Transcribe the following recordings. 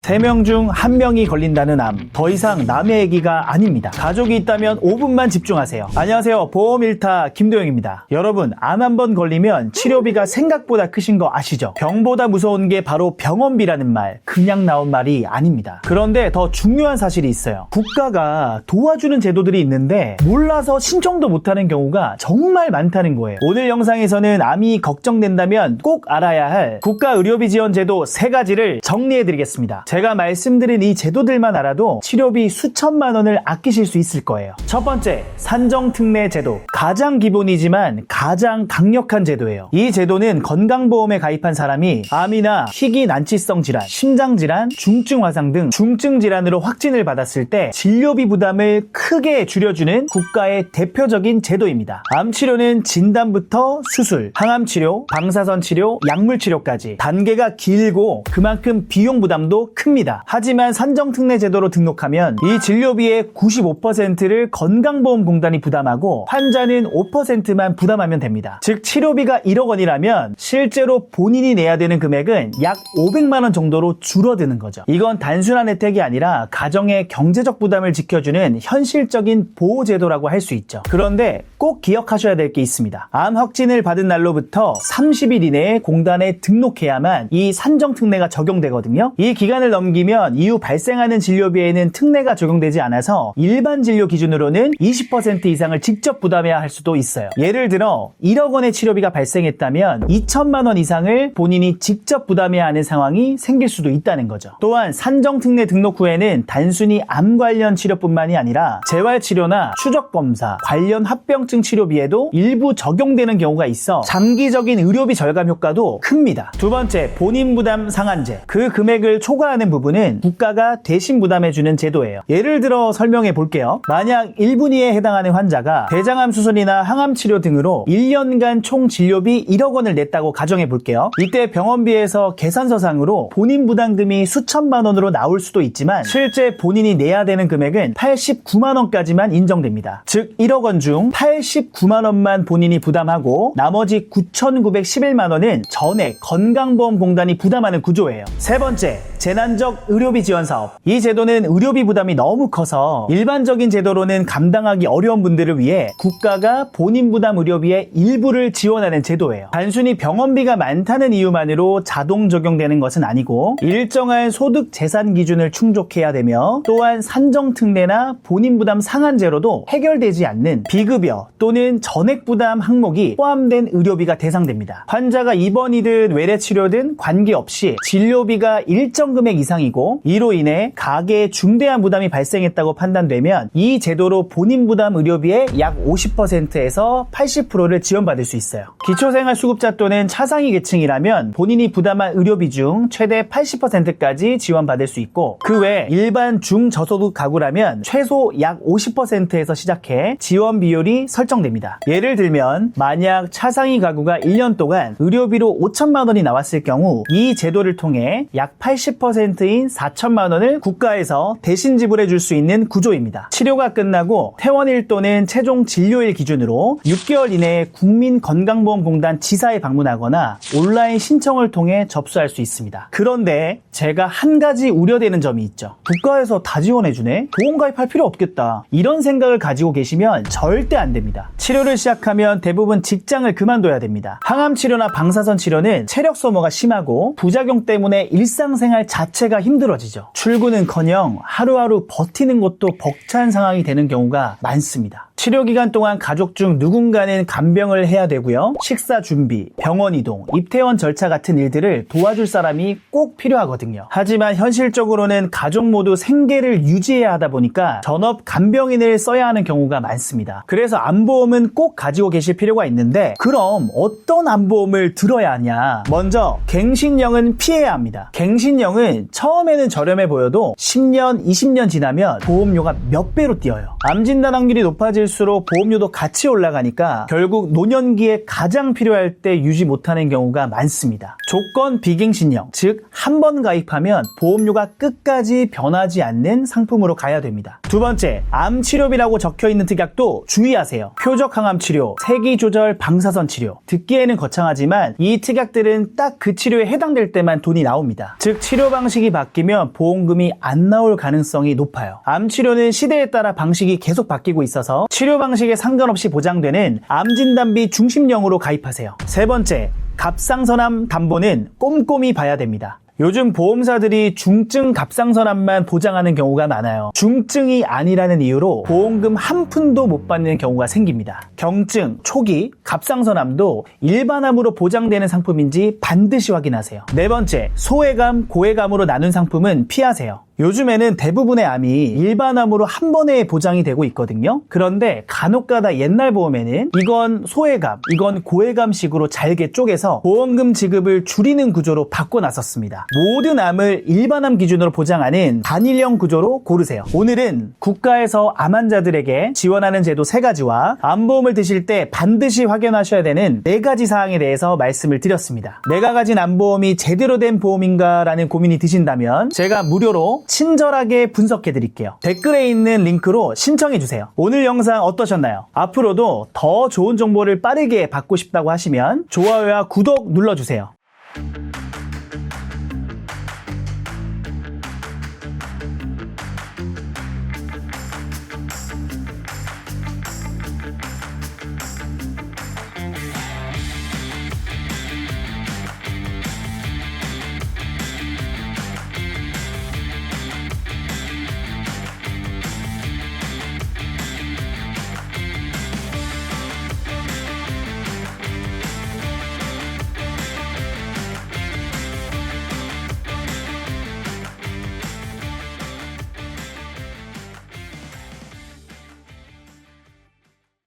3명 중 1명이 걸린다는 암. 더 이상 남의 얘기가 아닙니다. 가족이 있다면 5분만 집중하세요. 안녕하세요. 보험 1타 김도영입니다. 여러분, 암 한 번 걸리면 치료비가 생각보다 크신 거 아시죠? 병보다 무서운 게 바로 병원비라는 말. 그냥 나온 말이 아닙니다. 그런데 더 중요한 사실이 있어요. 국가가 도와주는 제도들이 있는데 몰라서 신청도 못하는 경우가 정말 많다는 거예요. 오늘 영상에서는 암이 걱정된다면 꼭 알아야 할 국가 의료비 지원 제도 3가지를 정리해드리겠습니다. 제가 말씀드린 이 제도들만 알아도 치료비 수천만 원을 아끼실 수 있을 거예요. 첫 번째, 산정특례 제도. 가장 기본이지만 가장 강력한 제도예요. 이 제도는 건강보험에 가입한 사람이 암이나 희귀난치성 질환, 심장질환, 중증화상 등 중증질환으로 확진을 받았을 때 진료비 부담을 크게 줄여주는 국가의 대표적인 제도입니다. 암치료는 진단부터 수술, 항암치료, 방사선 치료, 약물치료까지 단계가 길고 그만큼 비용 부담도 큽니다. 하지만 산정특례 제도로 등록하면 이 진료비의 95%를 건강보험공단이 부담하고 환자는 5%만 부담하면 됩니다. 즉 치료비가 1억 원이라면 실제로 본인이 내야 되는 금액은 약 500만 원 정도로 줄어드는 거죠. 이건 단순한 혜택이 아니라 가정의 경제적 부담을 지켜주는 현실적인 보호제도라고 할 수 있죠. 그런데 꼭 기억하셔야 될 게 있습니다. 암 확진을 받은 날로부터 30일 이내에 공단에 등록해야만 이 산정특례가 적용되거든요. 이 기간을 넘기면 이후 발생하는 진료비에는 특례가 적용되지 않아서 일반 진료 기준으로는 20% 이상을 직접 부담해야 할 수도 있어요. 예를 들어 1억 원의 치료비가 발생했다면 2천만 원 이상을 본인이 직접 부담해야 하는 상황이 생길 수도 있다는 거죠. 또한 산정특례 등록 후에는 단순히 암 관련 치료뿐만이 아니라 재활치료나 추적검사, 관련 합병증 치료비에도 일부 적용되는 경우가 있어 장기적인 의료비 절감 효과도 큽니다. 두 번째, 본인 부담 상한제. 그 금액을 초과하는 부분은 국가가 대신 부담해주는 제도예요. 예를 들어 설명해 볼게요. 만약 1분위에 해당하는 환자가 대장암 수술이나 항암 치료 등으로 1년간 총 진료비 1억 원을 냈다고 가정해 볼게요. 이때 병원비에서 계산서상으로 본인 부담금이 수천만 원으로 나올 수도 있지만 실제 본인이 내야 되는 금액은 89만 원까지만 인정됩니다. 즉 1억 원 중 89만 원만 본인이 부담하고 나머지 9,911만 원은 전액 건강보험공단이 부담하는 구조예요. 세 번째, 재난적 의료비 지원 사업. 이 제도는 의료비 부담이 너무 커서 일반적인 제도로는 감당하기 어려운 분들을 위해 국가가 본인 부담 의료비의 일부를 지원하는 제도예요. 단순히 병원비가 많다는 이유만으로 자동 적용되는 것은 아니고 일정한 소득 재산 기준을 충족해야 되며 또한 산정특례나 본인 부담 상한제로도 해결되지 않는 비급여 또는 전액 부담 항목이 포함된 의료비가 대상됩니다. 환자가 입원이든 외래치료든 관계없이 진료비가 일정 금액 이상이고 이로 인해 가계에 중대한 부담이 발생했다고 판단되면 이 제도로 본인 부담 의료비의 약 50%에서 80%를 지원받을 수 있어요. 기초생활수급자 또는 차상위 계층이라면 본인이 부담한 의료비 중 최대 80%까지 지원받을 수 있고 그 외 일반 중저소득 가구라면 최소 약 50%에서 시작해 지원 비율이 설정됩니다. 예를 들면 만약 차상위 가구가 1년 동안 의료비로 5천만 원이 나왔을 경우 이 제도를 통해 약 80%인 4천만 원을 국가에서 대신 지불해 줄 수 있는 구조입니다. 치료가 끝나고 퇴원일 또는 최종 진료일 기준으로 6개월 이내에 국민건강보험공단 지사에 방문하거나 온라인 신청을 통해 접수할 수 있습니다. 그런데 제가 한 가지 우려되는 점이 있죠. 국가에서 다 지원해주네? 보험가입할 필요 없겠다. 이런 생각을 가지고 계시면 절대 안 됩니다. 치료를 시작하면 대부분 직장을 그만둬야 됩니다. 항암치료나 방사선 치료는 체력 소모가 심하고 부작용 때문에 일상생활 자체가 힘들어지죠. 출근은커녕 하루하루 버티는 것도 벅찬 상황이 되는 경우가 많습니다. 치료 기간 동안 가족 중 누군가는 간병을 해야 되고요. 식사 준비, 병원 이동, 입퇴원 절차 같은 일들을 도와줄 사람이 꼭 필요하거든요. 하지만 현실적으로는 가족 모두 생계를 유지해야 하다 보니까 전업 간병인을 써야 하는 경우가 많습니다. 그래서 암보험은 꼭 가지고 계실 필요가 있는데 그럼 어떤 암보험을 들어야 하냐? 먼저 갱신형은 피해야 합니다. 갱신형은 처음에는 저렴해 보여도 10년, 20년 지나면 보험료가 몇 배로 뛰어요. 암 진단 확률이 높아질 들수록 보험료도 같이 올라가니까 결국 노년기에 가장 필요할 때 유지 못하는 경우가 많습니다. 조건 비갱신형, 즉 한 번 가입하면 보험료가 끝까지 변하지 않는 상품으로 가야 됩니다. 두 번째, 암치료비라고 적혀있는 특약도 주의하세요. 표적 항암 치료, 세기 조절 방사선 치료. 듣기에는 거창하지만 이 특약들은 딱 그 치료에 해당될 때만 돈이 나옵니다. 즉 치료 방식이 바뀌면 보험금이 안 나올 가능성이 높아요. 암치료는 시대에 따라 방식이 계속 바뀌고 있어서 치료 방식에 상관없이 보장되는 암진단비 중심형으로 가입하세요. 세 번째, 갑상선암 담보는 꼼꼼히 봐야 됩니다. 요즘 보험사들이 중증 갑상선암만 보장하는 경우가 많아요. 중증이 아니라는 이유로 보험금 한 푼도 못 받는 경우가 생깁니다. 경증, 초기, 갑상선암도 일반암으로 보장되는 상품인지 반드시 확인하세요. 네 번째, 소외감, 고외감으로 나눈 상품은 피하세요. 요즘에는 대부분의 암이 일반암으로 한 번에 보장이 되고 있거든요. 그런데 간혹가다 옛날 보험에는 이건 소외감, 이건 고외감식으로 잘게 쪼개서 보험금 지급을 줄이는 구조로 바꿔놨었습니다. 모든 암을 일반암 기준으로 보장하는 단일형 구조로 고르세요. 오늘은 국가에서 암 환자들에게 지원하는 제도 3가지와 암보험을 드실 때 반드시 확인하셔야 되는 4가지 사항에 대해서 말씀을 드렸습니다. 내가 가진 암보험이 제대로 된 보험인가 라는 고민이 드신다면 제가 무료로 친절하게 분석해 드릴게요. 댓글에 있는 링크로 신청해 주세요. 오늘 영상 어떠셨나요? 앞으로도 더 좋은 정보를 빠르게 받고 싶다고 하시면 좋아요와 구독 눌러주세요.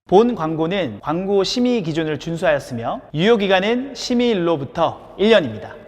본 광고는 광고 심의 기준을 준수하였으며 유효기간은 심의일로부터 1년입니다.